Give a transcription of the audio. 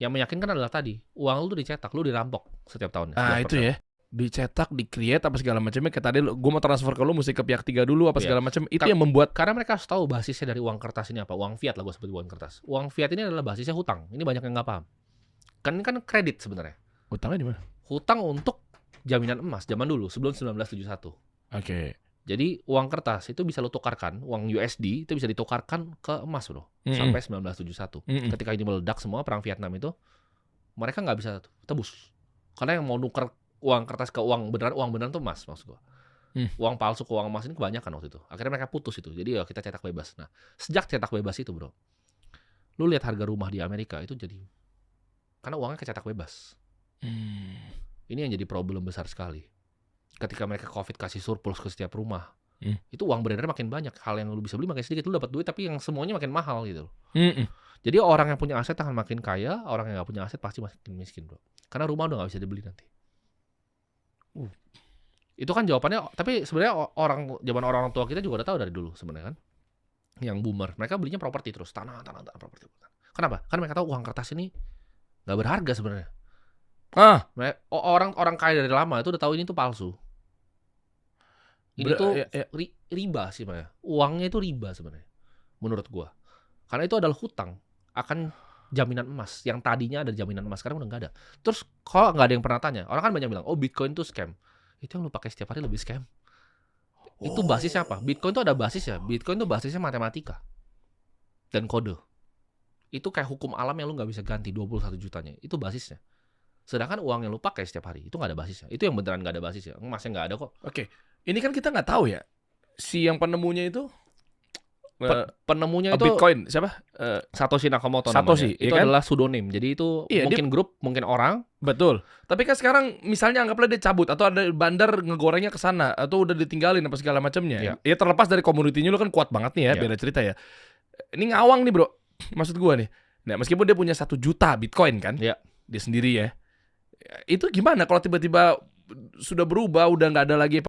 Yang meyakinkan adalah tadi, uang lu tuh dicetak, lu dirampok setiap tahunnya. Ah 11%. itu ya, dicetak, di-create apa segala macamnya. Kayak tadi gue mau transfer ke lu mesti ke pihak 3 dulu apa Iya. segala macam. Itu yang membuat Karena mereka harus tahu basisnya dari uang kertas ini apa. Uang fiat lah gue sebut uang kertas. Uang fiat ini adalah basisnya hutang. Ini banyak yang nggak paham. Kan kredit sebenarnya. utangnya di mana? Hutang untuk jaminan emas zaman dulu sebelum 1971. Oke. Jadi uang kertas itu bisa lo tukarkan, uang USD itu bisa ditukarkan ke emas bro, sampai 1971. Ketika ini meledak semua perang Vietnam itu, mereka nggak bisa tebus. Karena yang mau nuker uang kertas ke uang beneran tuh emas maksud gua. Uang palsu ke uang emas ini kebanyakan waktu itu. Akhirnya mereka putus itu. Jadi ya kita cetak bebas. Nah, sejak cetak bebas itu bro, lu lihat harga rumah di Amerika itu jadi karena uangnya kecetak bebas. Ini yang jadi problem besar sekali. Ketika mereka COVID kasih surplus ke setiap rumah, itu uang beredar makin banyak. Hal yang lu bisa beli makin sedikit, lu dapat duit tapi yang semuanya makin mahal gitu. Jadi orang yang punya aset akan makin kaya, orang yang nggak punya aset pasti makin miskin bro. Karena rumah udah nggak bisa dibeli nanti. Itu kan jawabannya. Tapi sebenarnya orang tua kita juga udah tahu dari dulu sebenarnya kan. Yang boomer, mereka belinya properti terus, tanah properti. Kenapa? Karena mereka tahu uang kertas ini nggak berharga sebenarnya. Orang kaya dari lama itu udah tahu ini tuh palsu. Ini tuh riba sih Pak. Uangnya itu riba sebenarnya. Menurut gua. Karena itu adalah hutang akan jaminan emas. Yang tadinya ada jaminan emas sekarang udah nggak ada. Terus kalau nggak ada yang pernah tanya, orang kan banyak bilang, "Oh, Bitcoin tuh scam." Itu yang lu pakai setiap hari lebih scam. Itu basisnya apa? Bitcoin tuh ada basisnya. Bitcoin tuh basisnya matematika dan kode. Itu kayak hukum alam yang lu nggak bisa ganti 21 jutanya. Itu basisnya. Sedangkan uang yang lu pakai setiap hari itu nggak ada basisnya. Itu yang beneran nggak ada basisnya. Emasnya nggak ada kok. Oke. Ini kan kita nggak tahu ya. Si yang penemunya itu penemunya itu Bitcoin siapa? Satoshi Nakamoto Satoshi, namanya. Itu kan? adalah pseudonym. Jadi itu mungkin grup, mungkin orang. Betul. Tapi kan sekarang misalnya anggaplah dia cabut atau ada bandar ngegorengnya ke sana atau udah ditinggalin apa segala macamnya. Ya terlepas dari community-nya lu kan kuat banget nih ya, beda cerita ya. Ini ngawang nih, Bro. Maksud gua nih. Nah, meskipun dia punya 1 juta Bitcoin kan? Dia sendiri ya. Itu gimana kalau tiba-tiba sudah berubah, udah nggak ada lagi